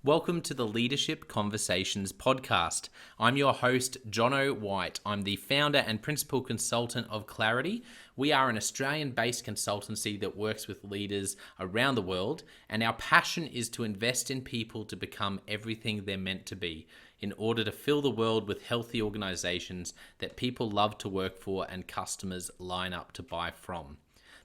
Welcome to the Leadership Conversations podcast. I'm your host, Jono White. I'm the founder and principal consultant of Clarity. We are an Australian-based consultancy that works with leaders around the world, and our passion is to invest in people to become everything they're meant to be in order to fill the world with healthy organizations that people love to work for and customers line up to buy from.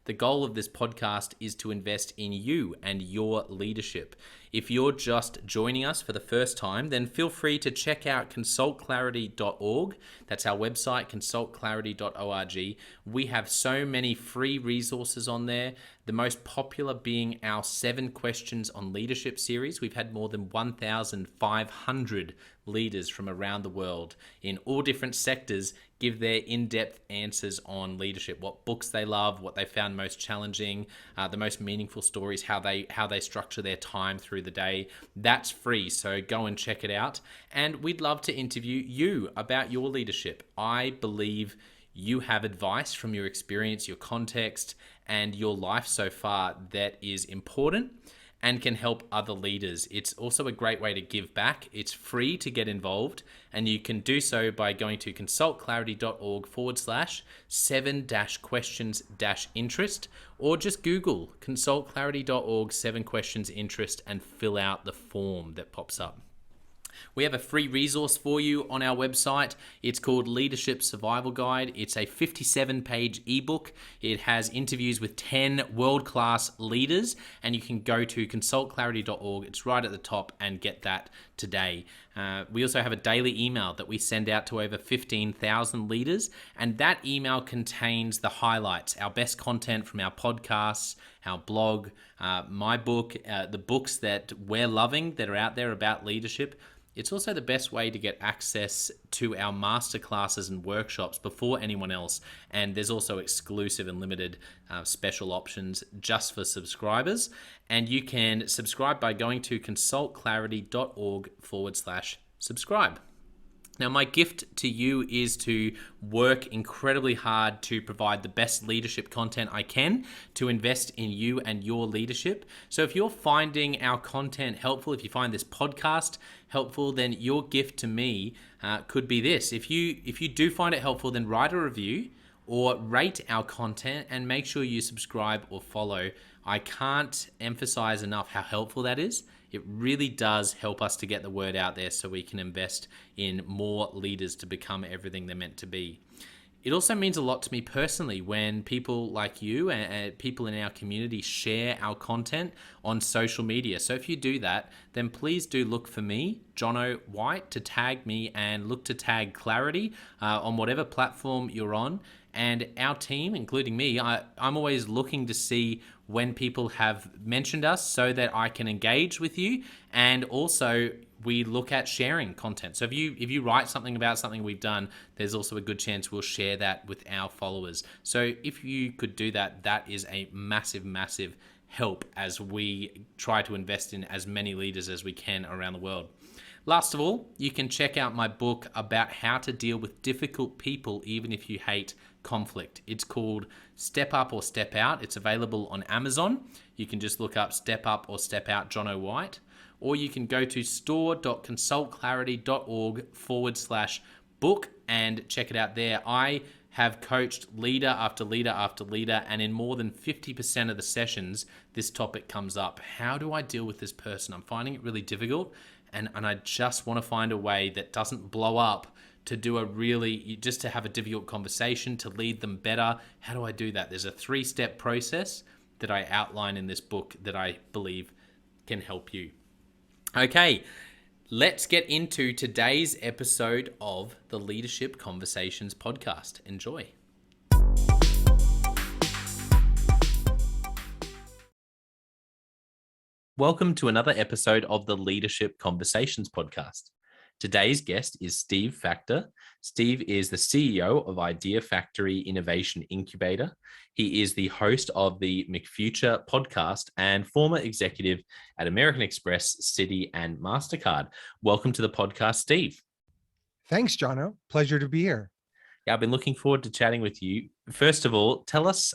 The goal of this podcast is to invest in you and your leadership. If you're just joining us for the first time, then feel free to check out consultclarity.org. That's our website, consultclarity.org. We have so many free resources on there, the most popular being our 7 Questions on Leadership series. We've had more than 1,500 leaders from around the world in all different sectors give their in-depth answers on leadership, what books they love, what they found most challenging, the most meaningful stories, how they structure their time through the day. That's free, so go and check it out. And we'd love to interview you about your leadership. I believe you have advice from your experience, your context, and your life so far that is important and can help other leaders. It's also a great way to give back. It's free to get involved, and you can do so by going to consultclarity.org/7-questions-interest, or just Google consultclarity.org 7 questions interest and fill out the form that pops up. We have a free resource for you on our website. It's called Leadership Survival Guide. It's a 57-page ebook. It has interviews with 10 world-class leaders, and you can go to consultclarity.org. It's right at the top, and get that today. We also have a daily email that we send out to over 15,000 leaders, and that email contains the highlights, our best content from our podcasts, our blog, my book, the books that we're loving that are out there about leadership. It's also the best way to get access to our masterclasses and workshops before anyone else. And there's also exclusive and limited special options just for subscribers. And you can subscribe by going to consultclarity.org/subscribe. Now, my gift to you is to work incredibly hard to provide the best leadership content I can to invest in you and your leadership. So if you're finding our content helpful, if you find this podcast helpful, then your gift to me could be this. If you do find it helpful, then write a review or rate our content and make sure you subscribe or follow. I can't emphasize enough how helpful that is. It really does help us to get the word out there so we can invest in more leaders to become everything they're meant to be. It also means a lot to me personally when people like you and people in our community share our content on social media. So if you do that, then please do look for me, Jono White, to tag me, and look to tag Clarity on whatever platform you're on. And our team, including me, I'm always looking to see when people have mentioned us so that I can engage with you. And also we look at sharing content. So if you write something about something we've done, there's also a good chance we'll share that with our followers. So if you could do that, that is a massive, massive help as we try to invest in as many leaders as we can around the world. Last of all, you can check out my book about how to deal with difficult people even if you hate conflict. It's called Step Up or Step Out. It's available on Amazon. You can just look up Step Up or Step Out Jono White, or you can go to store.consultclarity.org/book and check it out there. I have coached leader after leader after leader, and in more than 50% of the sessions, this topic comes up. How do I deal with this person? I'm finding it really difficult, and I just want to find a way that doesn't blow up, to just to have a difficult conversation, to lead them better. How do I do that? There's a 3-step process that I outline in this book that I believe can help you. Okay, let's get into today's episode of the Leadership Conversations podcast. Enjoy. Welcome to another episode of the Leadership Conversations podcast. Today's guest is Steve Faktor. Steve is the CEO of IdeaFaktory Innovation Incubator. He is the host of the McFuture podcast and former executive at American Express, Citi, and MasterCard. Welcome to the podcast, Steve. Thanks, Jono. Pleasure to be here. Yeah, I've been looking forward to chatting with you. First of all, tell us,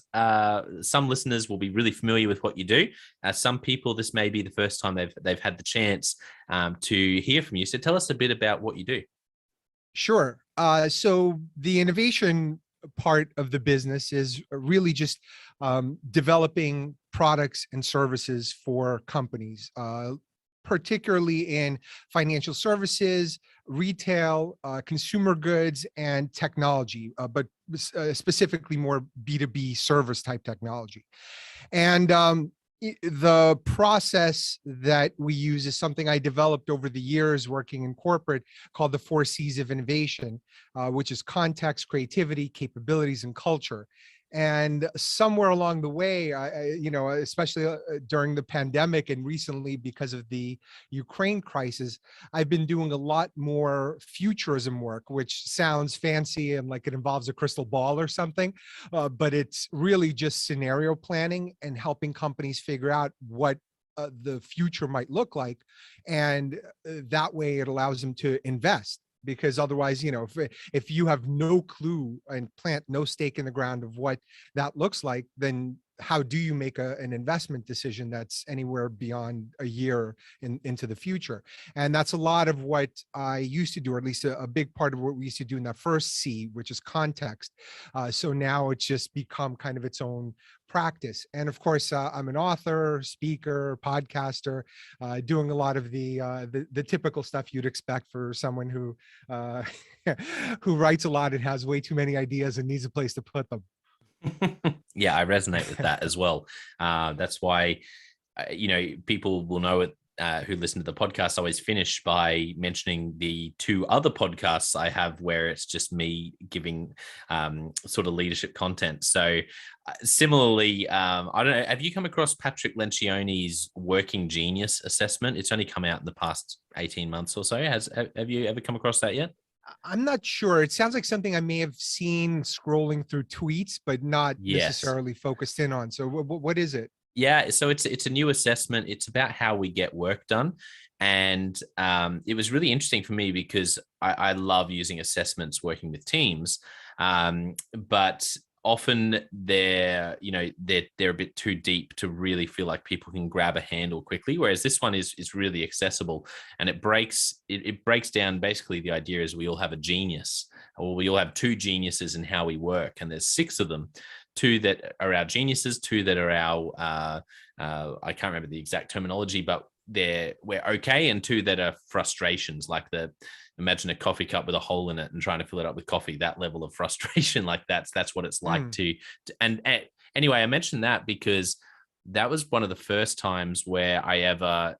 some listeners will be really familiar with what you do. Some people, this may be the first time they've had the chance to hear from you. So tell us a bit about what you do. Sure. So the innovation part of the business is really just developing products and services for companies, particularly in financial services, retail, consumer goods, and technology, but specifically more B2B service type technology. And the process that we use is something I developed over the years working in corporate, called the 4 C's of innovation, which is context, creativity, capabilities, and culture. And somewhere along the way, especially during the pandemic and recently because of the Ukraine crisis, I've been doing a lot more futurism work, which sounds fancy and like it involves a crystal ball or something, but it's really just scenario planning and helping companies figure out what the future might look like. And that way it allows them to invest. Because otherwise, if you have no clue and plant no stake in the ground of what that looks like, then how do you make an investment decision that's anywhere beyond a year into the future? And that's a lot of what I used to do, or at least a big part of what we used to do in that first C, which is context. So now it's just become kind of its own practice. And of course, I'm an author, speaker, podcaster, doing a lot of the typical stuff you'd expect for someone who who writes a lot and has way too many ideas and needs a place to put them. Yeah, I resonate with that as well. That's why, people will know it. Who listen to the podcast always finish by mentioning the two other podcasts I have where it's just me giving sort of leadership content. So similarly, I don't know, have you come across Patrick Lencioni's Working Genius assessment? It's only come out in the past 18 months or so. Have you ever come across that yet? I'm not sure. It sounds like something I may have seen scrolling through tweets, but not Yes. necessarily focused in on. So what is it? Yeah, so it's a new assessment. It's about how we get work done, and it was really interesting for me because I love using assessments working with teams, but often they're a bit too deep to really feel like people can grab a handle quickly. Whereas this one is really accessible, and it breaks down basically the idea is we all have a genius, or we all have two geniuses in how we work, and there's six of them, two that are our geniuses, two that are our I can't remember the exact terminology, but we're okay, and two that are frustrations, like imagine a coffee cup with a hole in it and trying to fill it up with coffee. That level of frustration, like that's what it's like Mm. and anyway, I mentioned that because that was one of the first times where I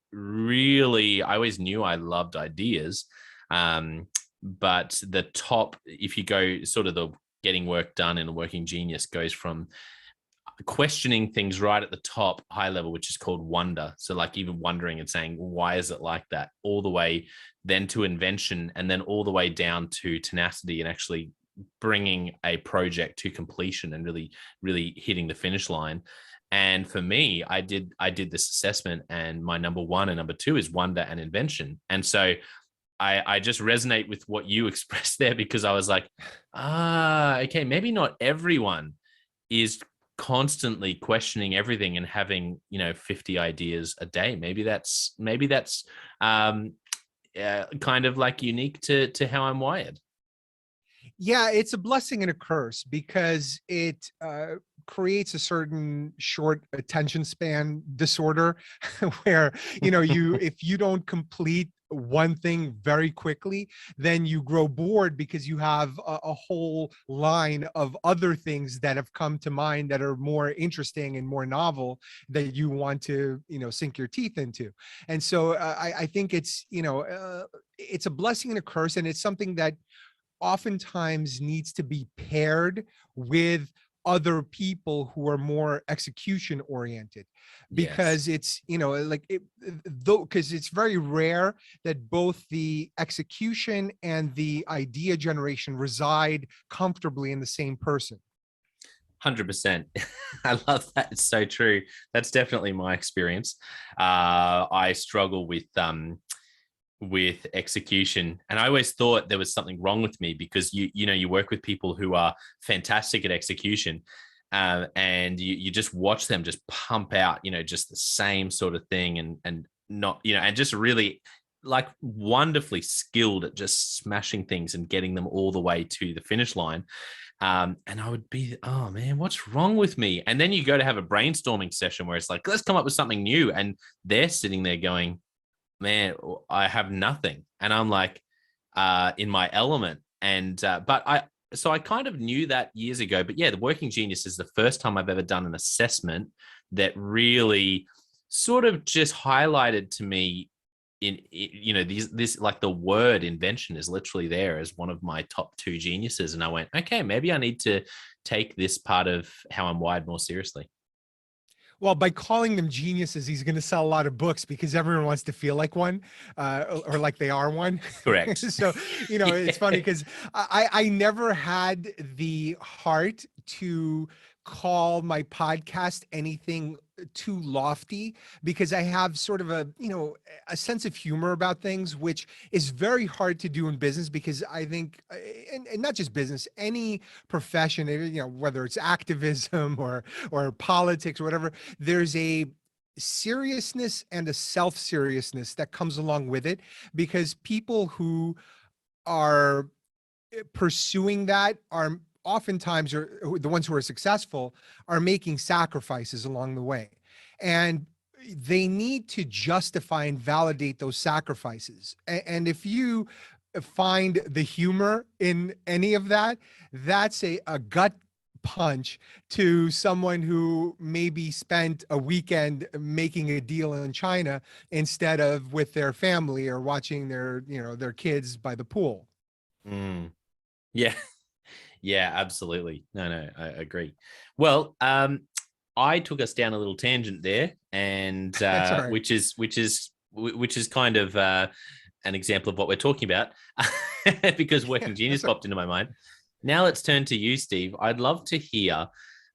always knew I loved ideas. But the top, if you go sort of the getting work done in a working genius, goes from questioning things right at the top, high level, which is called wonder. So like even wondering and saying, why is it like that? All the way then to invention, and then all the way down to tenacity and actually bringing a project to completion and really, really hitting the finish line. And for me, I did this assessment, and my number one and number two is wonder and invention. And so I just resonate with what you expressed there, because I was like, okay, maybe not everyone is constantly questioning everything and having 50 ideas a day. Maybe that's kind of like unique to how I'm wired. Yeah, it's a blessing and a curse because it creates a certain short attention span disorder where, if you don't complete one thing very quickly, then you grow bored because you have a whole line of other things that have come to mind that are more interesting and more novel that you want to, sink your teeth into. And so I think it's a blessing and a curse, and it's something that oftentimes needs to be paired with other people who are more execution oriented, Yes. because it's like it though because it's very rare that both the execution and the idea generation reside comfortably in the same person. 100%. I love that. It's so true. That's definitely my experience. I struggle with execution. And I always thought there was something wrong with me because you work with people who are fantastic at execution. And you just watch them just pump out, just the same sort of thing, and not, and just really like wonderfully skilled at just smashing things and getting them all the way to the finish line. And I would be, oh man, what's wrong with me? And then you go to have a brainstorming session where it's like, let's come up with something new. And they're sitting there going, man, I have nothing. And I'm like, in my element. And, so I kind of knew that years ago, but yeah, the Working Genius is the first time I've ever done an assessment that really sort of just highlighted to me this like the word invention is literally there as one of my top two geniuses. And I went, okay, maybe I need to take this part of how I'm wired more seriously. Well, by calling them geniuses, he's going to sell a lot of books because everyone wants to feel like one, or like they are one. Correct. So, it's funny because I never had the heart to call my podcast anything too lofty, because I have sort of a sense of humor about things, which is very hard to do in business, because I think, and not just business, any profession, whether it's activism or politics or whatever, there's a seriousness and a self-seriousness that comes along with it, because people who are pursuing that are oftentimes, or the ones who are successful, are making sacrifices along the way, and they need to justify and validate those sacrifices. And if you find the humor in any of that, that's a gut punch to someone who maybe spent a weekend making a deal in China instead of with their family or watching their kids by the pool. Mm. Yeah. Yeah, absolutely. No, I agree. Well, I took us down a little tangent there, and That's all right. which is kind of an example of what we're talking about, because Working Genius That's all right. popped into my mind. Now let's turn to you, Steve. I'd love to hear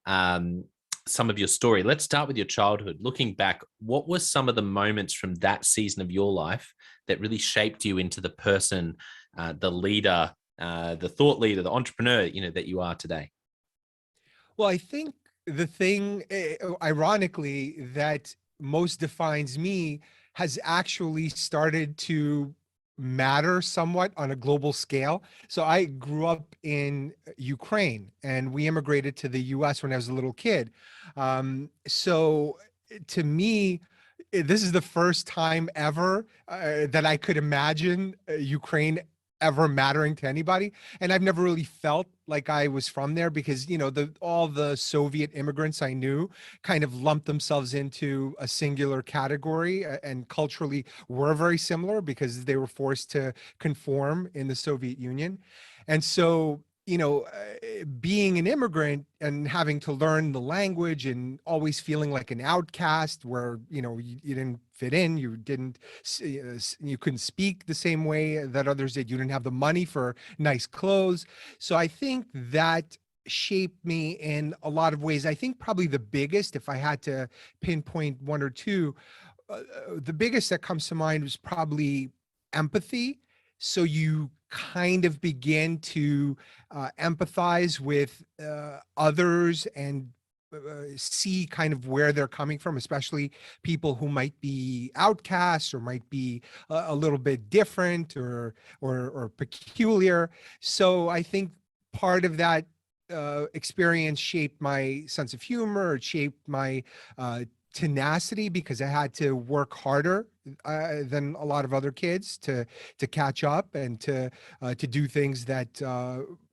um, some of your story. Let's start with your childhood. Looking back, what were some of the moments from that season of your life that really shaped you into the person, the leader, the thought leader, the entrepreneur, that you are today? Well, I think the thing, ironically, that most defines me has actually started to matter somewhat on a global scale. So I grew up in Ukraine, and we immigrated to the US when I was a little kid. So to me, this is the first time ever that I could imagine Ukraine ever mattering to anybody. And I've never really felt like I was from there, because all the Soviet immigrants I knew kind of lumped themselves into a singular category, and culturally were very similar because they were forced to conform in the Soviet Union. And so, being an immigrant and having to learn the language and always feeling like an outcast, where you didn't fit in, you couldn't speak the same way that others did, you didn't have the money for nice clothes. So I think that shaped me in a lot of ways. I think probably the biggest, if I had to pinpoint one or two, the biggest that comes to mind was probably empathy. So you kind of begin to empathize with others, and see kind of where they're coming from, especially people who might be outcasts or might be a little bit different, or peculiar. So I think part of that experience shaped my sense of humor. It shaped my tenacity, because I had to work harder than a lot of other kids to catch up, and to do things that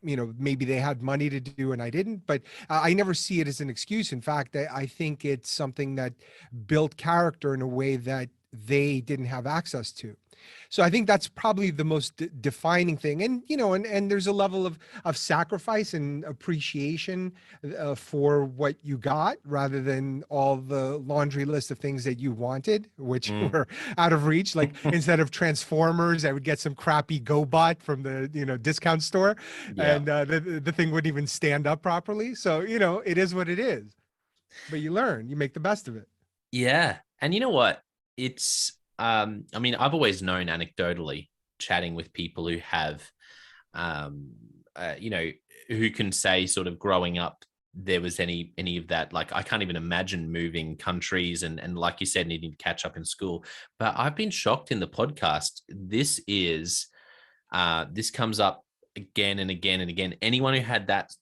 maybe they had money to do and I didn't. But I never see it as an excuse. In fact, I think it's something that built character in a way that they didn't have access to. So I think that's probably the most defining thing. And and there's a level of sacrifice and appreciation for what you got, rather than all the laundry list of things that you wanted, which Mm. were out of reach. Like, instead of Transformers, I would get some crappy GoBot from the discount store, Yeah. and the thing wouldn't even stand up properly. So it is what it is. But you learn, you make the best of it. Yeah. And you know what? It's I mean, I've always known anecdotally, chatting with people who have, um, you know, who can say sort of growing up there was any of that. Like I can't even imagine moving countries and like you said, needing to catch up in school. But I've been shocked in the podcast. This comes up again and again and again. Anyone who had that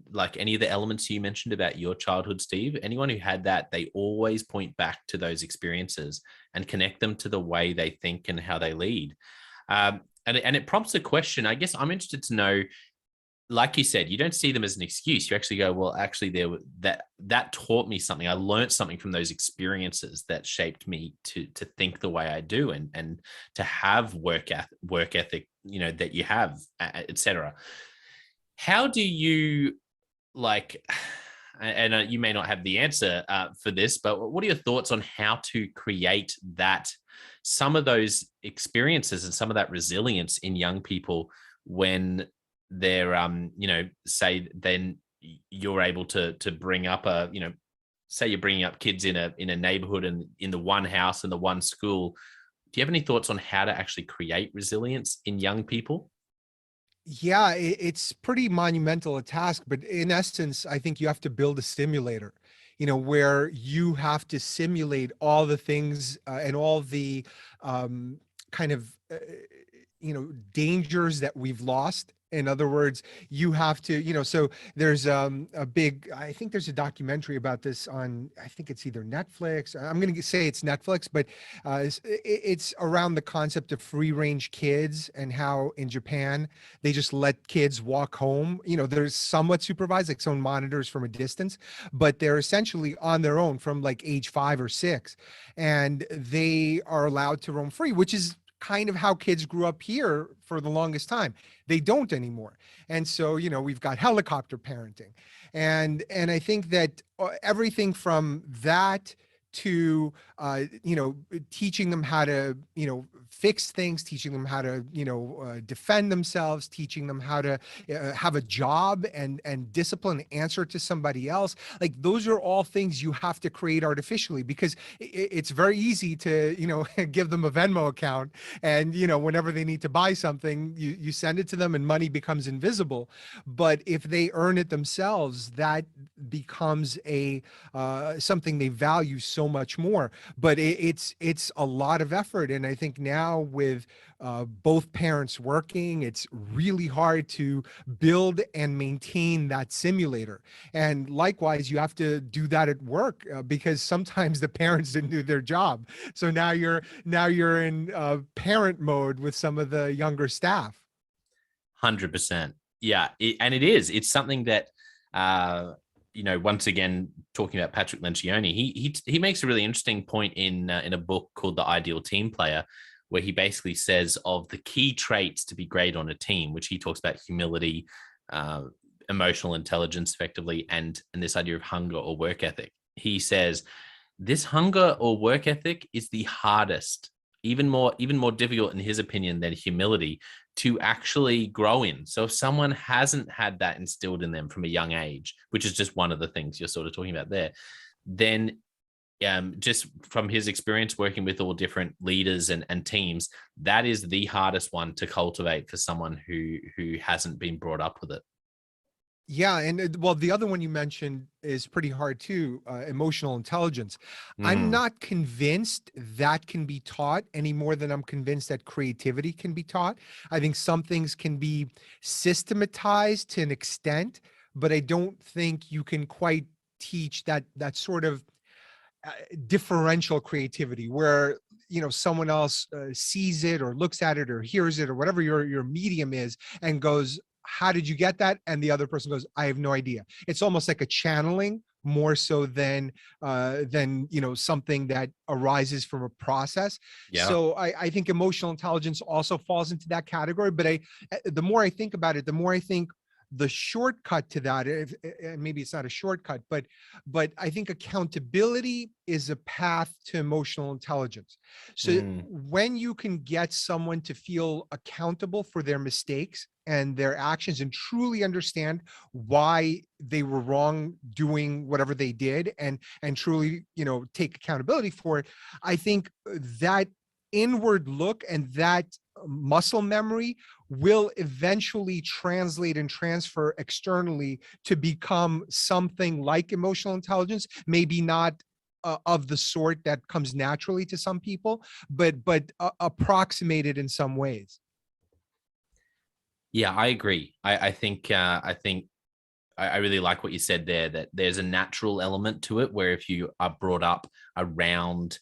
like any of the elements you mentioned about your childhood, Steve, anyone who had that, they always point back to those experiences and connect them to the way they think and how they lead. And it prompts a question. I guess I'm interested to know, like you said, you don't see them as an excuse. You actually go, well, actually, that taught me something. I learned something from those experiences that shaped me to think the way I do, and to have work ethic, that you have, etc. How do you like? And you may not have the answer for this, but what are your thoughts on how to create that, some of those experiences and some of that resilience in young people when they're say then you're able to bring up say you're bringing up kids in a neighborhood and in the one house and the one school. Do you have any thoughts on how to actually create resilience in young people? Yeah, it's pretty monumental a task, but in essence, I think you have to build a simulator, where you have to simulate all the things and all the um, kind of, dangers that we've lost. In other words, you have to, so there's a big, I think there's a documentary about this on, I think it's either Netflix. I'm going to say it's Netflix, but it's around the concept of free range kids and how in Japan, they just let kids walk home. They're somewhat supervised, like someone monitors from a distance, but they're essentially on their own from like age 5 or 6. And they are allowed to roam free, which is kind of how kids grew up here for the longest time. They don't anymore. And so, we've got helicopter parenting. And I think that everything from that to teaching them how to fix things, teaching them how to defend themselves, teaching them how to have a job and discipline, answer to somebody else. Like those are all things you have to create artificially, because it's very easy to give them a Venmo account, and whenever they need to buy something, you send it to them and money becomes invisible. But if they earn it themselves, that becomes a something they value so much more. But it's a lot of effort, and I think now with both parents working, it's really hard to build and maintain that simulator. And likewise, you have to do that at work because sometimes the parents didn't do their job. So now you're in parent mode with some of the younger staff. 100%. Yeah, and it's something that once again, talking about Patrick Lencioni, he makes a really interesting point in a book called The Ideal Team Player, where he basically says of the key traits to be great on a team, which he talks about humility, uh, emotional intelligence, effectively, and this idea of hunger or work ethic. He says this hunger or work ethic is the hardest, even more difficult in his opinion than humility, to actually grow in. So if someone hasn't had that instilled in them from a young age, which is just one of the things you're sort of talking about there, then just from his experience working with all different leaders and teams, that is the hardest one to cultivate for someone who hasn't been brought up with it. Yeah, and well, the other one you mentioned is pretty hard too, emotional intelligence. I'm Mm, not convinced that can be taught any more than I'm convinced that creativity can be taught. I think some things can be systematized to an extent, but I don't think you can quite teach that sort of differential creativity where someone else sees it or looks at it or hears it or whatever your medium is and goes, how did you get that? And the other person goes, I have no idea. It's almost like a channeling more so than something that arises from a process. yeah. So I think emotional intelligence also falls into that category. But the more I think about it, the more I think the shortcut to that, maybe it's not a shortcut, but I think accountability is a path to emotional intelligence. So Mm, when you can get someone to feel accountable for their mistakes and their actions and truly understand why they were wrong doing whatever they did, and truly take accountability for it, I think that inward look and that muscle memory will eventually translate and transfer externally to become something like emotional intelligence, maybe not of the sort that comes naturally to some people, but approximated in some ways. Yeah, I agree. I really like what you said there, that there's a natural element to it where if you are brought up around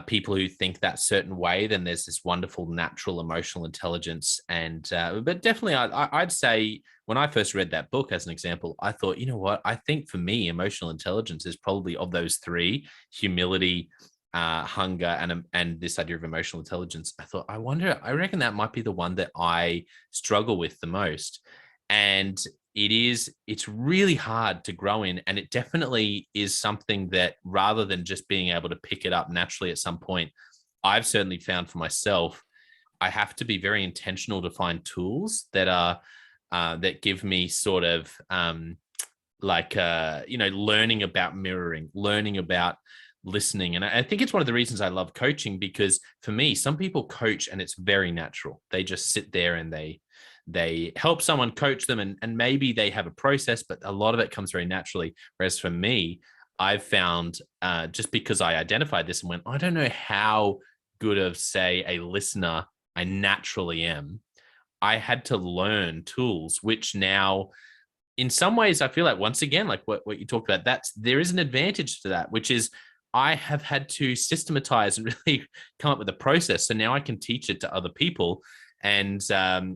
people who think that certain way, then there's this wonderful natural emotional intelligence. And but definitely, I'd say when I first read that book, as an example, I thought, you know what? I think for me, emotional intelligence is probably of those three: humility, hunger, and this idea of emotional intelligence. I thought, I reckon that might be the one that I struggle with the most. And it's really hard to grow in, and it definitely is something that, rather than just being able to pick it up naturally at some point, I've certainly found for myself, I have to be very intentional to find tools that are that give me sort of learning about mirroring, learning about listening. And I think it's one of the reasons I love coaching, because for me, some people coach and it's very natural. They just sit there and they help someone coach them, and maybe they have a process, but a lot of it comes very naturally. Whereas for me, I've found just because I identified this and went, I don't know how good of, say, a listener I naturally am, I had to learn tools, which now in some ways I feel like, once again, like what you talked about, there is an advantage to that, which is I have had to systematize and really come up with a process. So now I can teach it to other people, and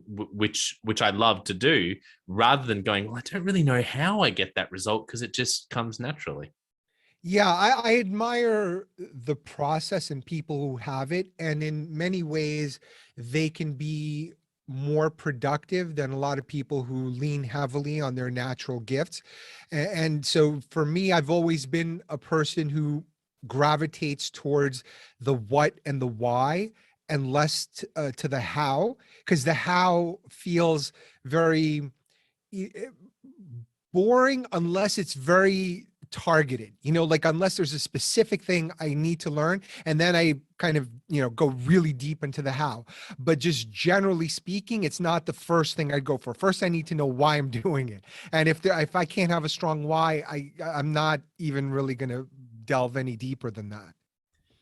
which I love to do, rather than going, well, I don't really know how I get that result, because it just comes naturally. Yeah, I admire the process and people who have it. And in many ways, they can be more productive than a lot of people who lean heavily on their natural gifts. And so for me, I've always been a person who gravitates towards the what and the why and less to the how, because the how feels very boring unless it's very targeted, like unless there's a specific thing I need to learn. And then I kind of, go really deep into the how. But just generally speaking, it's not the first thing I'd go for. First, I need to know why I'm doing it. And if I can't have a strong why, I'm not even really going to delve any deeper than that.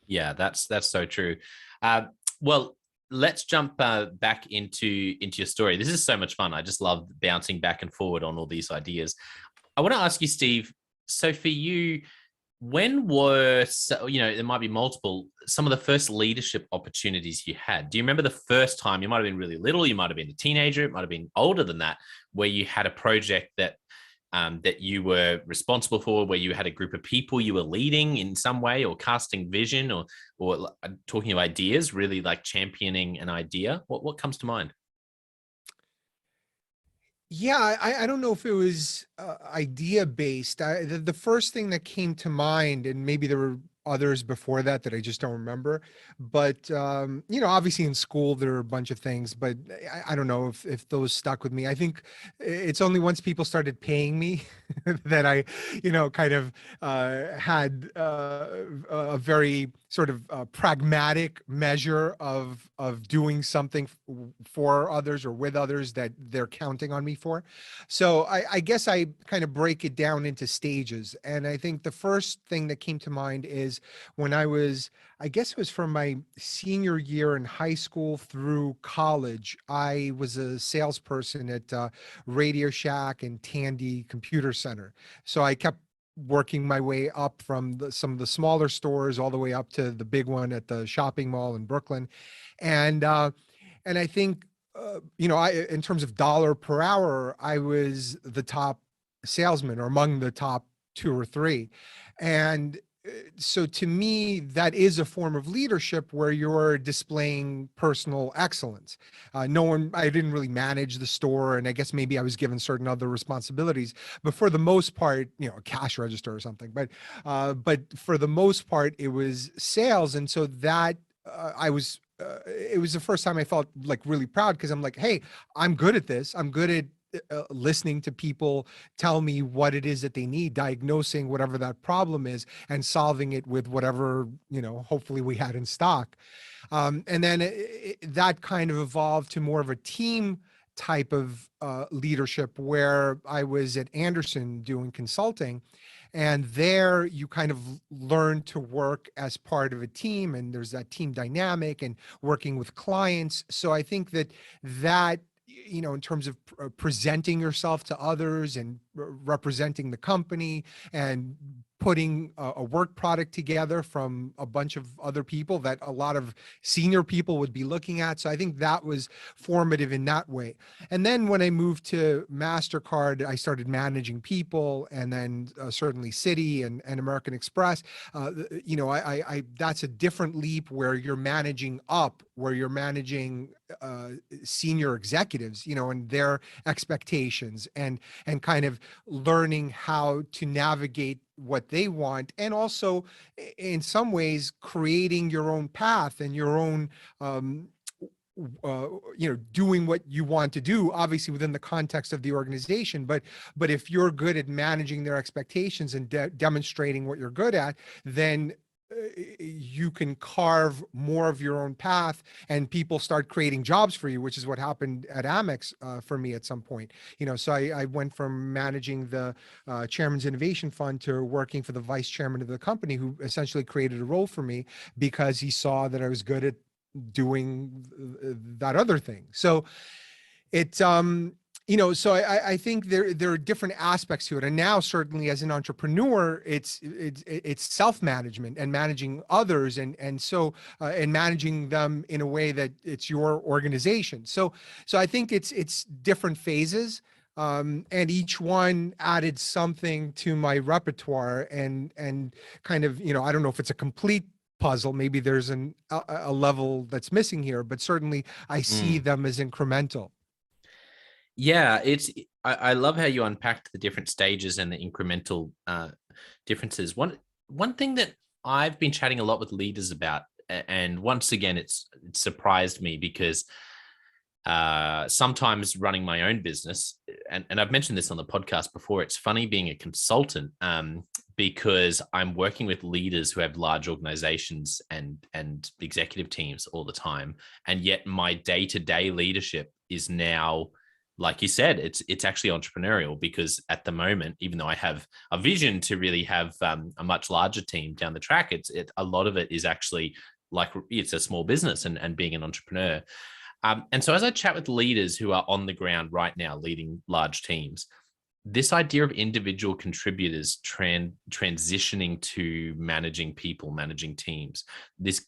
Yeah, that's so true. Uh, well, let's jump back into your story. This is so much fun. I just love bouncing back and forward on all these ideas. I want to ask you, Steve. So for you, when were, there might be multiple, some of the first leadership opportunities you had? Do you remember the first time? You might have been really little, you might have been a teenager, it might have been older than that, where you had a project that you were responsible for, where you had a group of people you were leading in some way, or casting vision, or talking of ideas, really like championing an idea? What comes to mind? Yeah, I don't know if it was idea based. The first thing that came to mind, and maybe there were others before that I just don't remember. But obviously in school there are a bunch of things, but I don't know if those stuck with me. I think it's only once people started paying me that I, kind of had a very sort of pragmatic measure of doing something for others or with others that they're counting on me for. So I guess I kind of break it down into stages. And I think the first thing that came to mind is when I guess it was from my senior year in high school through college, I was a salesperson at Radio Shack and Tandy Computer Center. So I kept working my way up from some of the smaller stores all the way up to the big one at the shopping mall in Brooklyn. And I think, in terms of dollar per hour, I was the top salesman or among the top two or three. And so to me, that is a form of leadership where you're displaying personal excellence. I didn't really manage the store, and I guess maybe I was given certain other responsibilities, but for the most part, a cash register or something. But for the most part, it was sales, and so that I was. It was the first time I felt like really proud because I'm like, hey, I'm good at this. I'm good at listening to people tell me what it is that they need, diagnosing whatever that problem is, and solving it with whatever, hopefully we had in stock. And then that kind of evolved to more of a team type of leadership, where I was at Anderson doing consulting. And there you kind of learn to work as part of a team, and there's that team dynamic and working with clients. So I think that in terms of presenting yourself to others and representing the company and putting a work product together from a bunch of other people that a lot of senior people would be looking at. So I think that was formative in that way. And then when I moved to MasterCard, I started managing people, and then certainly Citi and American Express. That's a different leap, where you're managing up, where you're managing senior executives, and their expectations, and kind of learning how to navigate what they want, and also in some ways creating your own path and your own doing what you want to do, obviously within the context of the organization. But if you're good at managing their expectations and demonstrating what you're good at, then you can carve more of your own path, and people start creating jobs for you, which is what happened at Amex for me at some point. So I went from managing the chairman's innovation fund to working for the vice chairman of the company, who essentially created a role for me because he saw that I was good at doing that other thing. So it's so I think there are different aspects to it. And now, certainly as an entrepreneur, it's self-management and managing others, and managing them in a way that it's your organization. So I think it's different phases. And each one added something to my repertoire, and kind of, I don't know if it's a complete puzzle. Maybe there's a level that's missing here, but certainly I see them as incremental. Yeah, I love how you unpacked the different stages and the incremental differences. One thing that I've been chatting a lot with leaders about, and once again, it surprised me, because sometimes running my own business, and I've mentioned this on the podcast before, it's funny being a consultant, because I'm working with leaders who have large organizations and executive teams all the time, and yet my day-to-day leadership is now, like you said, it's actually entrepreneurial, because at the moment, even though I have a vision to really have a much larger team down the track, a lot of it is actually like it's a small business and being an entrepreneur. And so as I chat with leaders who are on the ground right now leading large teams, this idea of individual contributors transitioning to managing people, managing teams, there's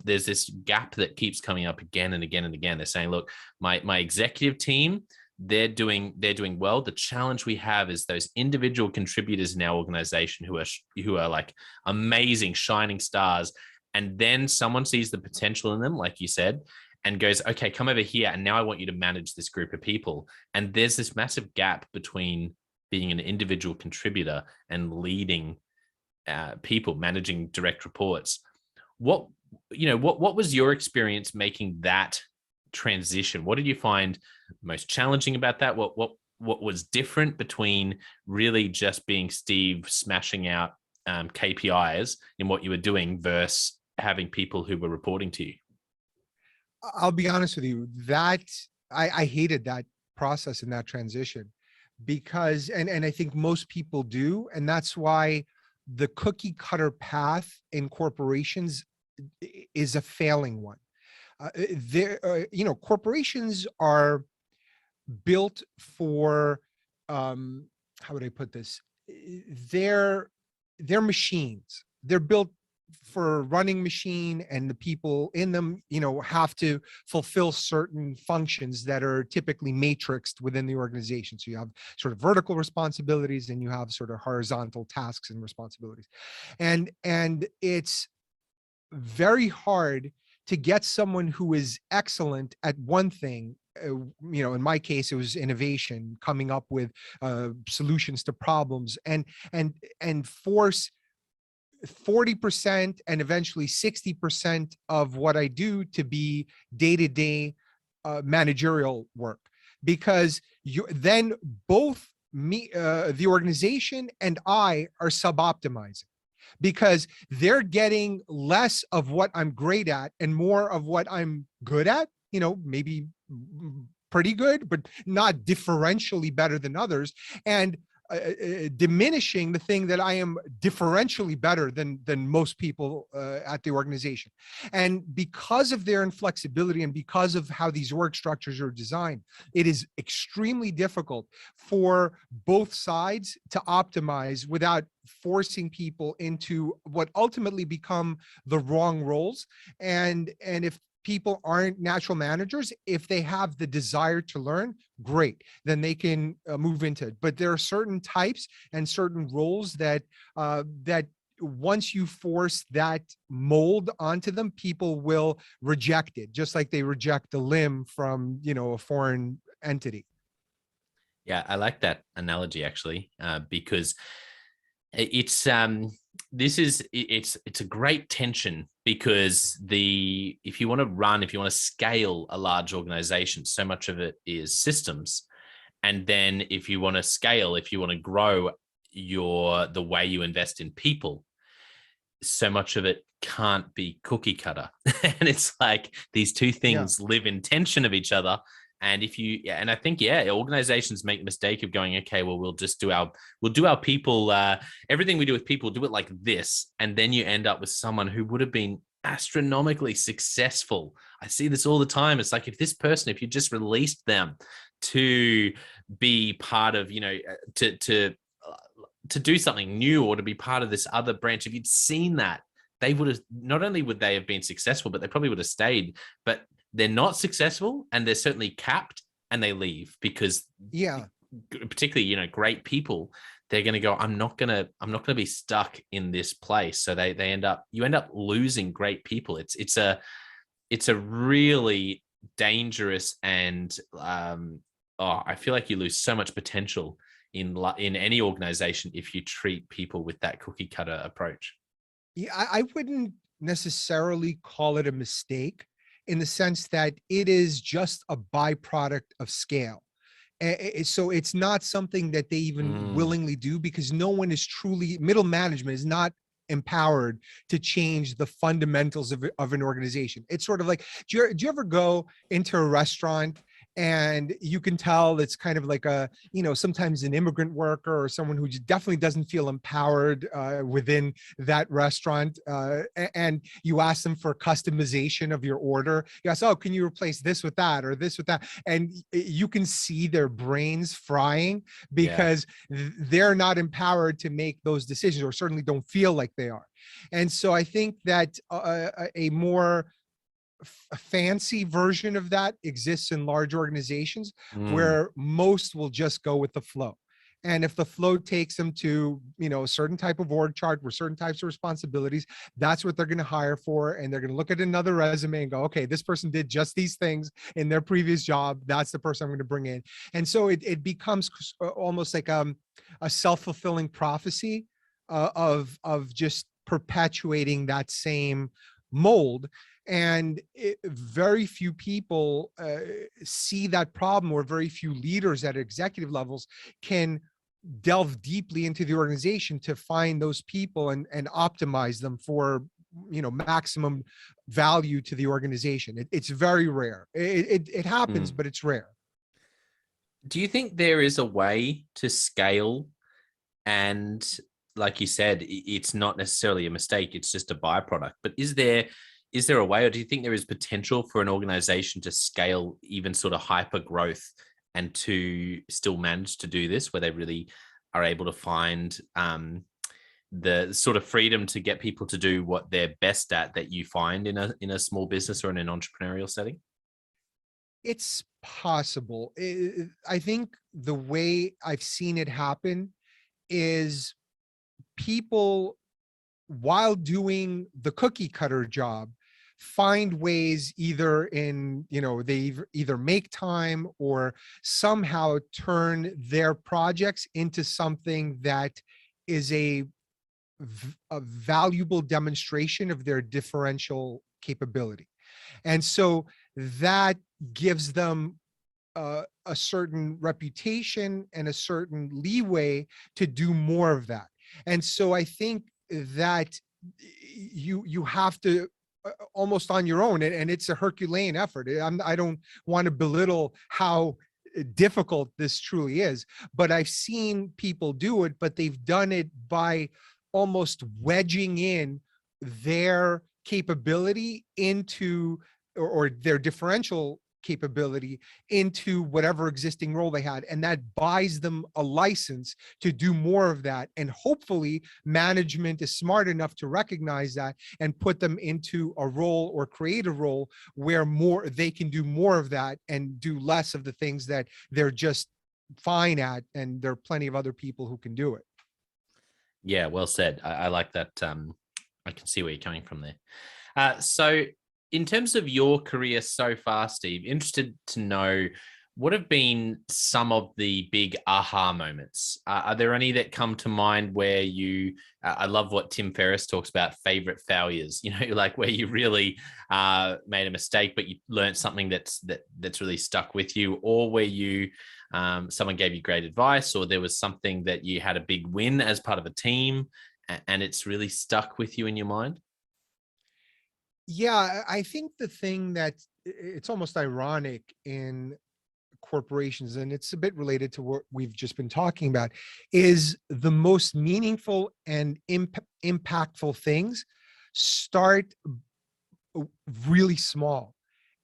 this gap that keeps coming up again and again and again. They're saying, look, my executive team, they're doing well. The challenge we have is those individual contributors in our organization who are like amazing shining stars, and then someone sees the potential in them, like you said, and goes, okay, come over here, and now I want you to manage this group of people. And there's this massive gap between being an individual contributor and leading people, managing direct reports. What was your experience making that transition? What did you find most challenging about that? What was different between really just being Steve smashing out KPIs in what you were doing versus having people who were reporting to you? I'll be honest with you, that I hated that process and that transition, because, and I think most people do, and that's why the cookie cutter path in corporations is a failing one. Corporations are built for, how would I put this? They're machines. They're built for running machine, and the people in them, have to fulfill certain functions that are typically matrixed within the organization. So you have sort of vertical responsibilities, and you have sort of horizontal tasks and responsibilities. And it's very hard to get someone who is excellent at one thing. In my case, it was innovation, coming up with solutions to problems, and force 40% and eventually 60% of what I do to be day-to-day managerial work. because then both the organization and I are suboptimizing, because they're getting less of what I'm great at and more of what I'm good at, maybe pretty good, but not differentially better than others. And diminishing the thing that I am differentially better than most people at the organization. And because of their inflexibility and because of how these org structures are designed, it is extremely difficult for both sides to optimize without forcing people into what ultimately become the wrong roles. And if people aren't natural managers, if they have the desire to learn, great, then they can move into it. But there are certain types and certain roles that once you force that mold onto them, people will reject it, just like they reject the limb from a foreign entity. Yeah, I like that analogy actually, because it's it's a great tension, because if you want to scale a large organization, so much of it is systems. And then if you want to grow the way you invest in people, so much of it can't be cookie cutter. And it's like these two things live in tension of each other. And I think, organizations make the mistake of going, okay, well, we'll do our people, everything we do with people, do it like this. And then you end up with someone who would have been astronomically successful. I see this all the time. It's like, if you just released them to be part of, to do something new, or to be part of this other branch, if you'd seen that, they would have, not only would they have been successful, but they probably would have stayed. But they're not successful, and they're certainly capped, and they leave because, particularly, great people, they're going to go, I'm not going to be stuck in this place. So you end up losing great people. It's a really dangerous, and I feel like you lose so much potential in any organization if you treat people with that cookie cutter approach. Yeah, I wouldn't necessarily call it a mistake, in the sense that it is just a byproduct of scale. So it's not something that they even willingly do, because no one is truly, middle management is not empowered to change the fundamentals of an organization. It's sort of like, do you ever go into a restaurant and you can tell it's kind of like sometimes an immigrant worker or someone who definitely doesn't feel empowered within that restaurant, and you ask them for customization of your order. You ask, oh, can you replace this with that or this with that? And you can see their brains frying, because they're not empowered to make those decisions, or certainly don't feel like they are. And so I think that a more fancy version of that exists in large organizations, where most will just go with the flow. And if the flow takes them to, a certain type of org chart with certain types of responsibilities, that's what they're going to hire for. And they're going to look at another resume and go, okay, this person did just these things in their previous job. That's the person I'm going to bring in. And so it becomes almost like a self-fulfilling prophecy of just perpetuating that same mold. And very few people see that problem, or very few leaders at executive levels can delve deeply into the organization to find those people and optimize them for maximum value to the organization. It's very rare. It happens, but it's rare. Do you think there is a way to scale? And like you said, it's not necessarily a mistake, it's just a byproduct. But is there a way, or do you think there is potential for an organization to scale even sort of hyper growth, and to still manage to do this, where they really are able to find the sort of freedom to get people to do what they're best at, that you find in a small business or in an entrepreneurial setting? It's possible. I think the way I've seen it happen is people, while doing the cookie cutter job, find ways, either they either make time or somehow turn their projects into something that is a valuable demonstration of their differential capability. And so that gives them a certain reputation and a certain leeway to do more of that. And so I think that you have to almost on your own, and it's a Herculean effort. I don't want to belittle how difficult this truly is, but I've seen people do it, but they've done it by almost wedging in their capability into, or their differential capability into whatever existing role they had. And that buys them a license to do more of that. And hopefully management is smart enough to recognize that and put them into a role or create a role where they can do more of that and do less of the things that they're just fine at. And there are plenty of other people who can do it. Yeah, well said. I like that. I can see where you're coming from there. So in terms of your career so far, Steve, interested to know what have been some of the big aha moments? Are there any that come to mind where I love what Tim Ferriss talks about, favorite failures, like where you really made a mistake, but you learned something that's really stuck with you, or where someone gave you great advice, or there was something that you had a big win as part of a team and it's really stuck with you in your mind? Yeah, I think the thing that it's almost ironic in corporations, and it's a bit related to what we've just been talking about, is the most meaningful and impactful things start really small.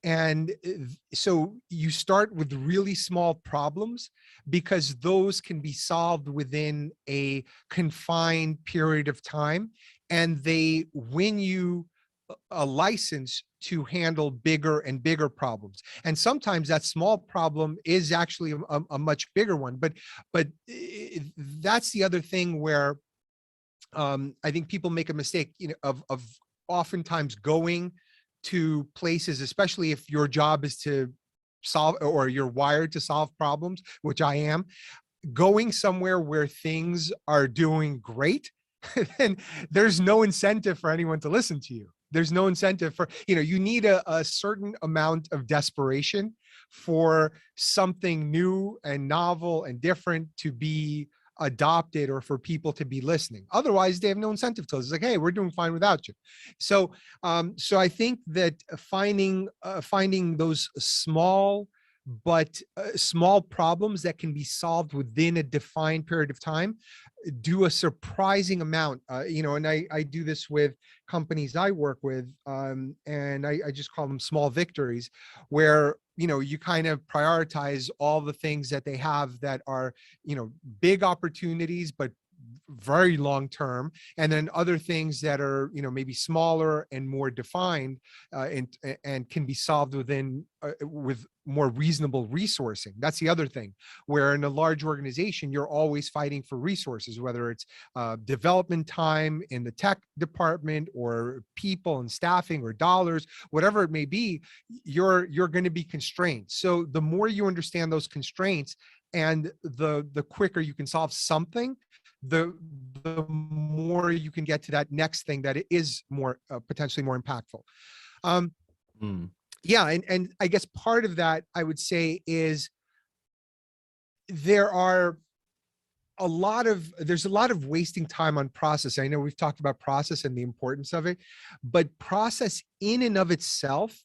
And so you start with really small problems because those can be solved within a confined period of time, and they win you a license to handle bigger and bigger problems. And sometimes that small problem is actually a much bigger one. But that's the other thing where I think people make a mistake, of oftentimes going to places, especially if your job is to solve, or you're wired to solve problems, which I am, going somewhere where things are doing great, then there's no incentive for anyone to listen to you. There's no incentive for, you need a certain amount of desperation for something new and novel and different to be adopted, or for people to be listening. Otherwise, they have no incentive to. It's like, hey, we're doing fine without you. So, so I think that finding those small small problems that can be solved within a defined period of time do a surprising amount. And I do this with companies I work with, and I just call them small victories, where you kind of prioritize all the things that they have that are big opportunities but very long term, and then other things that are maybe smaller and more defined, and can be solved with more reasonable resourcing. That's the other thing, where in a large organization you're always fighting for resources, whether it's development time in the tech department, or people and staffing, or dollars, whatever it may be. You're going to be constrained. So the more you understand those constraints, and the quicker you can solve something, the more you can get to that next thing that is more potentially more impactful. Yeah, and I guess part of that, I would say, is there's a lot of wasting time on process. I know we've talked about process and the importance of it, but process in and of itself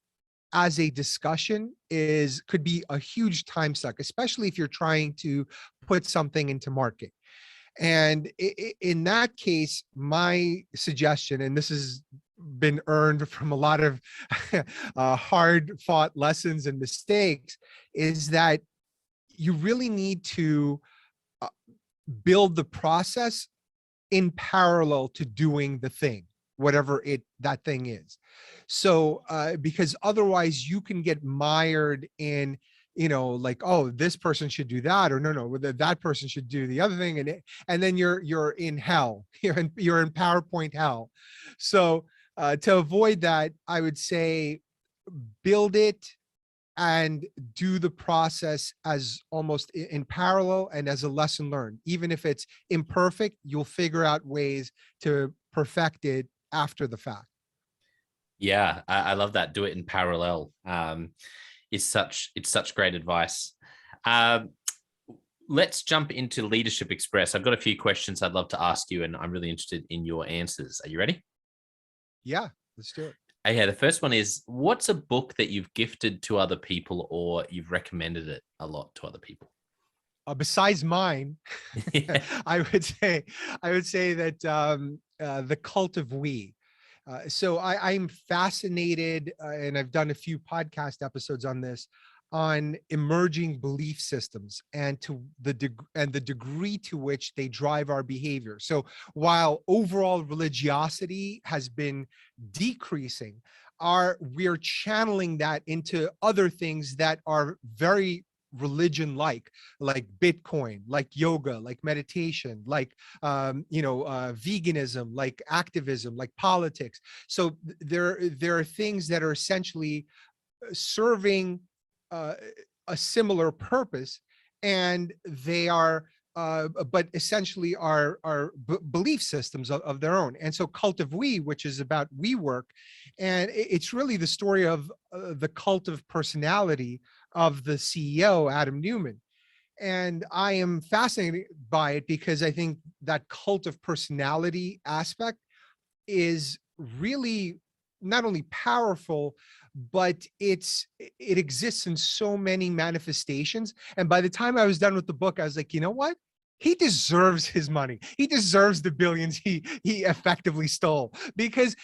as a discussion could be a huge time suck, especially if you're trying to put something into market. And in that case, my suggestion, and this has been earned from a lot of hard fought lessons and mistakes, is that you really need to build the process in parallel to doing the thing, whatever that thing is. So because otherwise you can get mired in like, oh, this person should do that, or no, that person should do the other thing, and then you're in hell. You're in PowerPoint hell. So to avoid that, I would say build it and do the process as almost in parallel and as a lesson learned. Even if it's imperfect, you'll figure out ways to perfect it after the fact. Yeah, I love that. Do it in parallel. It's such great advice. Um, let's jump into Leadership Express. I've got a few questions I'd love to ask you, and I'm really interested in your answers. Are you ready? Yeah, let's do it. Okay, the first one is, what's a book that you've gifted to other people or you've recommended it a lot to other people? Besides mine, Yeah. I would say that the cult of we. I'm fascinated, and I've done a few podcast episodes on this, on emerging belief systems and to the degree to which they drive our behavior. So while overall religiosity has been decreasing, we're channeling that into other things that are very religion like Bitcoin, like yoga, like meditation, like veganism, like activism, like politics. So there are things that are essentially serving uh, a similar purpose, and they are but essentially are belief systems of their own. And so cult of we, which is about we work, and it's really the story of the cult of personality of the CEO, Adam Newman. And I am fascinated by it because I think that cult of personality aspect is really not only powerful, but it exists in so many manifestations. And by the time I was done with the book, I was like, you know what? He deserves his money. He deserves the billions he effectively stole, because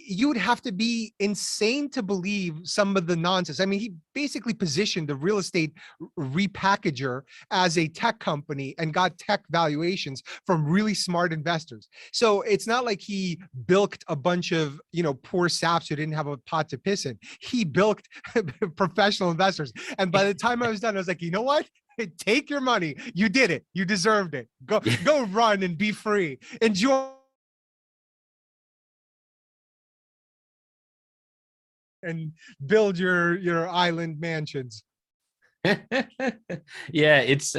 you would have to be insane to believe some of the nonsense. I mean, he basically positioned the real estate repackager as a tech company and got tech valuations from really smart investors. So it's not like he bilked a bunch of poor saps who didn't have a pot to piss in. He bilked professional investors. And by the time I was done, I was like, you know what? Take your money. You did it. You deserved it. Go run and be free. Enjoy and build your island mansions. Yeah, it's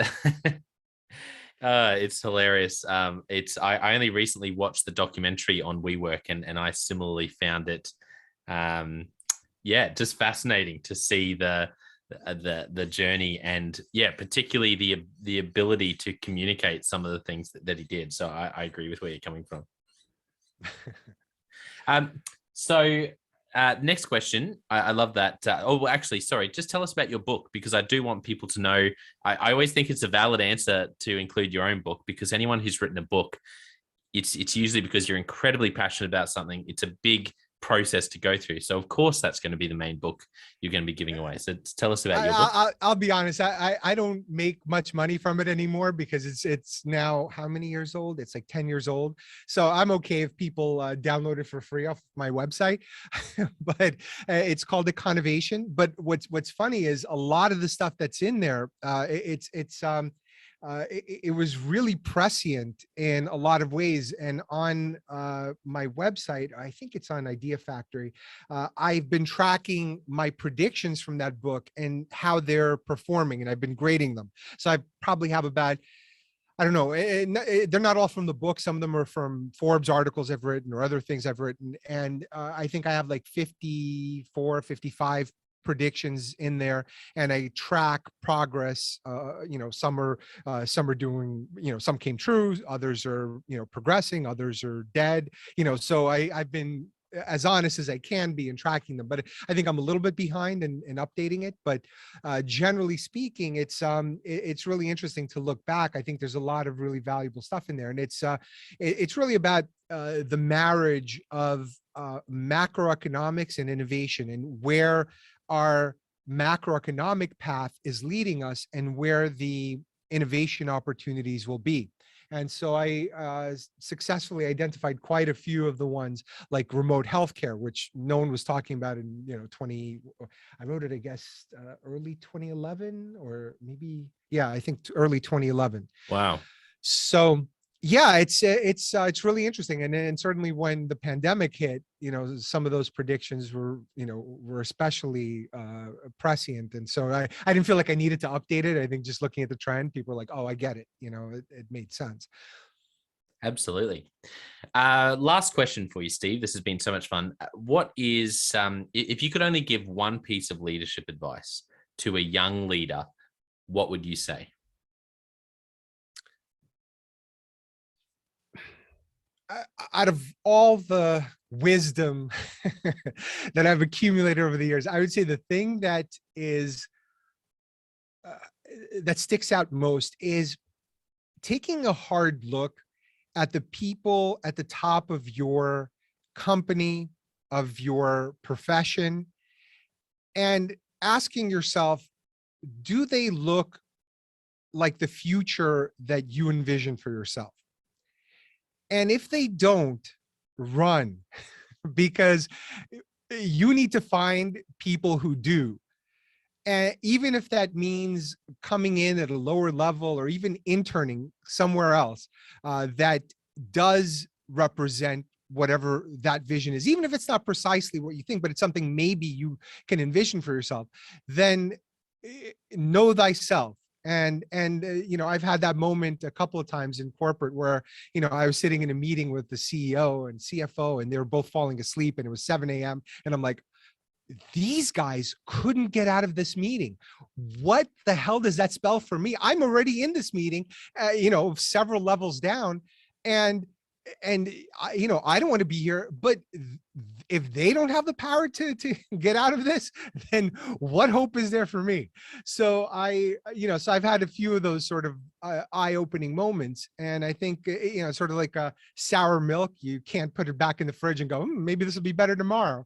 hilarious. I only recently watched the documentary on WeWork, and I similarly found it, yeah, just fascinating to see the journey, and yeah, particularly the ability to communicate some of the things that he did. So I agree with where you're coming from. So next question. I love that. Well, actually, sorry, just tell us about your book, because I do want people to know. I always think it's a valid answer to include your own book, because anyone who's written a book, it's usually because you're incredibly passionate about something. It's a big process to go through. So of course that's going to be the main book you're going to be giving away. So tell us about your book. I'll be honest. I don't make much money from it anymore, because it's now how many years old? It's like 10 years old. So I'm okay if people download it for free off my website. But it's called Econovation. But what's funny is a lot of the stuff that's in there. It was really prescient in a lot of ways. And on my website, I think it's on IdeaFaktory, I've been tracking my predictions from that book and how they're performing, and I've been grading them. So I probably have about, I don't know, they're not all from the book. Some of them are from Forbes articles I've written or other things I've written. And I think I have like 54, 55 predictions in there, and I track progress. Some are doing, some came true, others are, progressing, others are dead. So I've been as honest as I can be in tracking them, but I think I'm a little bit behind in updating it. But generally speaking, it's really interesting to look back. I think there's a lot of really valuable stuff in there, and it's really about the marriage of macroeconomics and innovation, and where our macroeconomic path is leading us and where the innovation opportunities will be. And so I successfully identified quite a few of the ones, like remote healthcare, which no one was talking about in, 20, I wrote it, I guess, early 2011, or maybe, yeah, I think early 2011. Wow. So yeah, it's really interesting. And certainly when the pandemic hit, some of those predictions were especially prescient. And so I didn't feel like I needed to update it. I think just looking at the trend, people were like, oh, I get it. It made sense. Absolutely. Last question for you, Steve. This has been so much fun. What is, if you could only give one piece of leadership advice to a young leader, what would you say? Out of all the wisdom that I've accumulated over the years, I would say the thing that is uh, that sticks out most is taking a hard look at the people at the top of your company, of your profession, and asking yourself, do they look like the future that you envision for yourself? And if they don't, run, because you need to find people who do. And even if that means coming in at a lower level or even interning somewhere else, that does represent whatever that vision is, even if it's not precisely what you think, but it's something maybe you can envision for yourself, then know thyself. And I've had that moment a couple of times in corporate where I was sitting in a meeting with the CEO and CFO, and they were both falling asleep, and it was 7 a.m. and I'm like, these guys couldn't get out of this meeting. What the hell does that spell for me? I'm already in this meeting, several levels down, and I don't want to be here. But if they don't have the power to get out of this, then what hope is there for me? So I've had a few of those sort of eye-opening moments, and I think sort of like a sour milk, you can't put it back in the fridge and go, maybe this will be better tomorrow.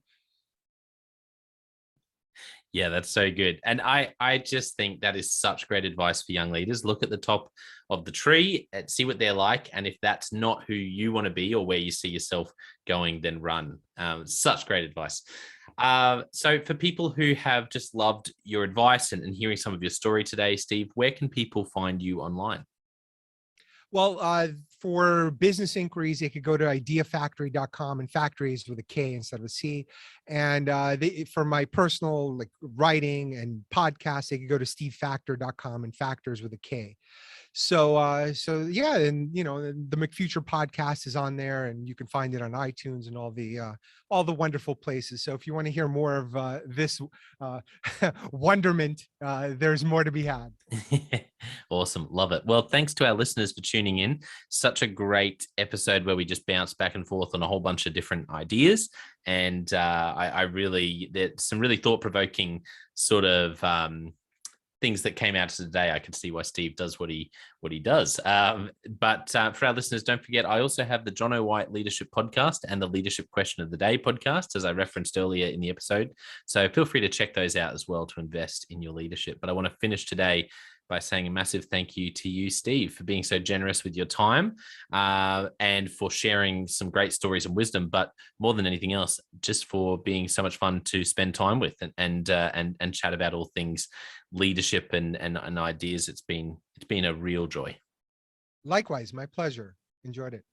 Yeah, that's so good. And I just think that is such great advice for young leaders. Look at the top of the tree and see what they're like. And if that's not who you want to be or where you see yourself going, then run. Such great advice. So for people who have just loved your advice and hearing some of your story today, Steve, where can people find you online? Well, for business inquiries, they could go to ideafactory.com, and factory is with a K instead of a C. And for my personal writing and podcast, they could go to stevefaktor.com, and factors with a K. So yeah, and the McFuture podcast is on there, and you can find it on iTunes and all the wonderful places. So if you want to hear more of this wonderment, there's more to be had. Awesome. Love it. Well, thanks to our listeners for tuning in. Such a great episode where we just bounce back and forth on a whole bunch of different ideas. And there's some really thought-provoking sort of things that came out today. I can see why Steve does what he does. But for our listeners, don't forget, I also have the John O. White Leadership Podcast and the Leadership Question of the Day podcast, as I referenced earlier in the episode. So feel free to check those out as well to invest in your leadership. But I want to finish today by saying a massive thank you to you, Steve, for being so generous with your time and for sharing some great stories and wisdom. But more than anything else, just for being so much fun to spend time with and chat about all things leadership and ideas. It's been a real joy. Likewise, my pleasure. Enjoyed it.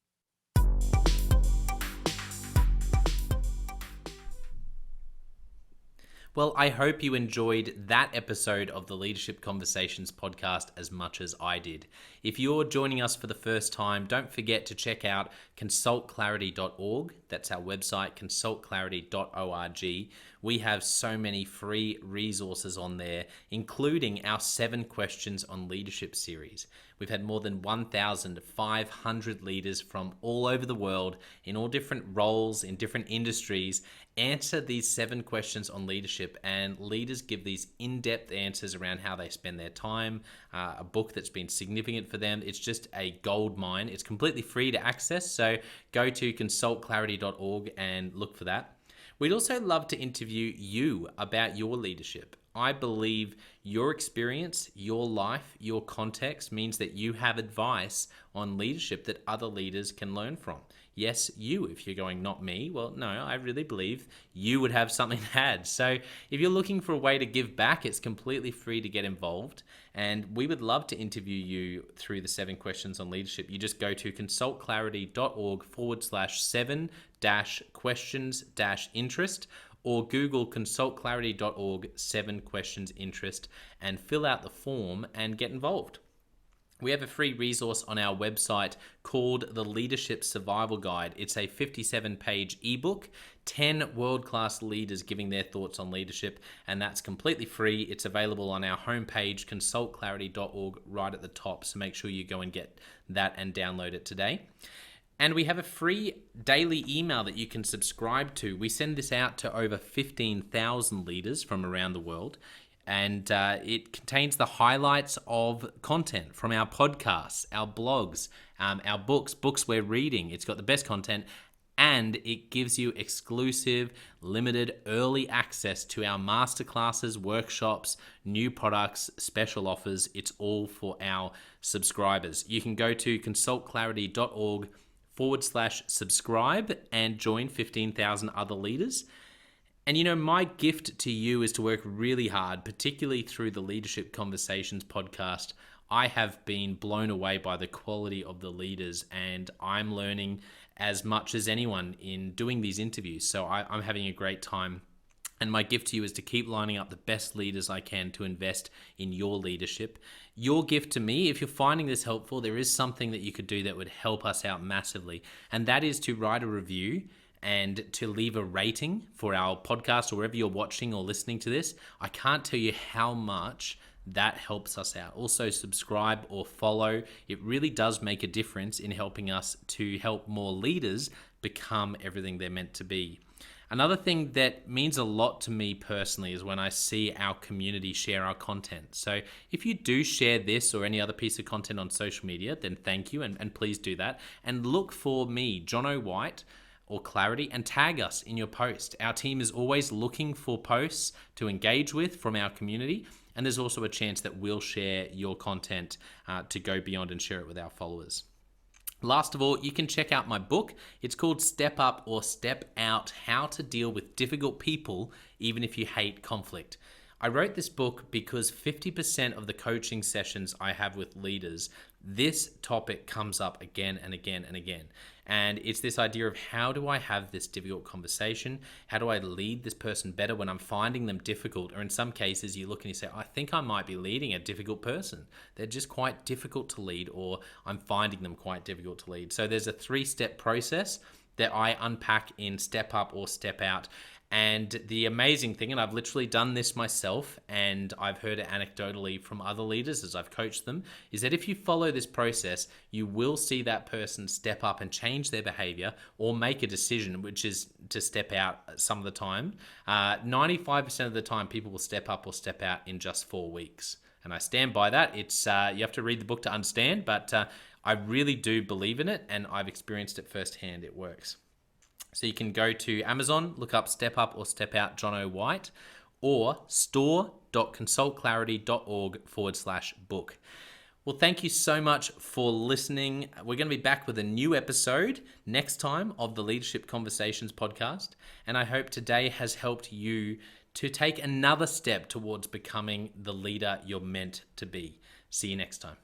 Well, I hope you enjoyed that episode of the Leadership Conversations podcast as much as I did. If you're joining us for the first time, don't forget to check out consultclarity.org. That's our website, consultclarity.org. We have so many free resources on there, including our 7 Questions on Leadership series. We've had more than 1,500 leaders from all over the world in all different roles, in different industries, answer these 7 questions on leadership, and leaders give these in-depth answers around how they spend their time, a book that's been significant for them. It's just a gold mine. It's completely free to access, so go to consultclarity.org and look for that. We'd also love to interview you about your leadership. I believe your experience, your life, your context means that you have advice on leadership that other leaders can learn from. Yes, you, if you're going, not me, well, no, I really believe you would have something to add. So if you're looking for a way to give back, it's completely free to get involved. And we would love to interview you through the 7 Questions on Leadership. You just go to consultclarity.org/7-questions-interest, or Google consultclarity.org 7 questions interest and fill out the form and get involved. We have a free resource on our website called the Leadership Survival Guide. It's a 57-page ebook, 10 world-class leaders giving their thoughts on leadership, and that's completely free. It's available on our homepage, consultclarity.org, right at the top, so make sure you go and get that and download it today. And we have a free daily email that you can subscribe to. We send this out to over 15,000 leaders from around the world. And it contains the highlights of content from our podcasts, our blogs, our books we're reading. It's got the best content, and it gives you exclusive, limited, early access to our masterclasses, workshops, new products, special offers. It's all for our subscribers. You can go to consultclarity.org/subscribe and join 15,000 other leaders. And my gift to you is to work really hard, particularly through the Leadership Conversations podcast. I have been blown away by the quality of the leaders, and I'm learning as much as anyone in doing these interviews. So I'm having a great time. And my gift to you is to keep lining up the best leaders I can to invest in your leadership. Your gift to me, if you're finding this helpful, there is something that you could do that would help us out massively. And that is to write a review and to leave a rating for our podcast or wherever you're watching or listening to this. I can't tell you how much that helps us out. Also, subscribe or follow. It really does make a difference in helping us to help more leaders become everything they're meant to be. Another thing that means a lot to me personally is when I see our community share our content. So if you do share this or any other piece of content on social media, then thank you, and please do that. And look for me, Jono White, or Clarity, and tag us in your post. Our team is always looking for posts to engage with from our community, and there's also a chance that we'll share your content to go beyond and share it with our followers. Last of all, you can check out my book. It's called Step Up or Step Out: How to Deal with Difficult People Even If You Hate Conflict. I wrote this book because 50% of the coaching sessions I have with leaders, this topic comes up again and again and again. And it's this idea of, how do I have this difficult conversation? How do I lead this person better when I'm finding them difficult? Or in some cases, you look and you say, I think I might be leading a difficult person. They're just quite difficult to lead, or I'm finding them quite difficult to lead. So there's a 3-step process that I unpack in Step Up or Step Out. And the amazing thing, and I've literally done this myself, and I've heard it anecdotally from other leaders as I've coached them, is that if you follow this process, you will see that person step up and change their behavior or make a decision, which is to step out some of the time. 95% of the time, people will step up or step out in just 4 weeks. And I stand by that. It's you have to read the book to understand, but I really do believe in it, and I've experienced it firsthand. It works. So you can go to Amazon, look up Step Up or Step Out Jono White, or store.consultclarity.org/book. Well, thank you so much for listening. We're going to be back with a new episode next time of the Leadership Conversations podcast. And I hope today has helped you to take another step towards becoming the leader you're meant to be. See you next time.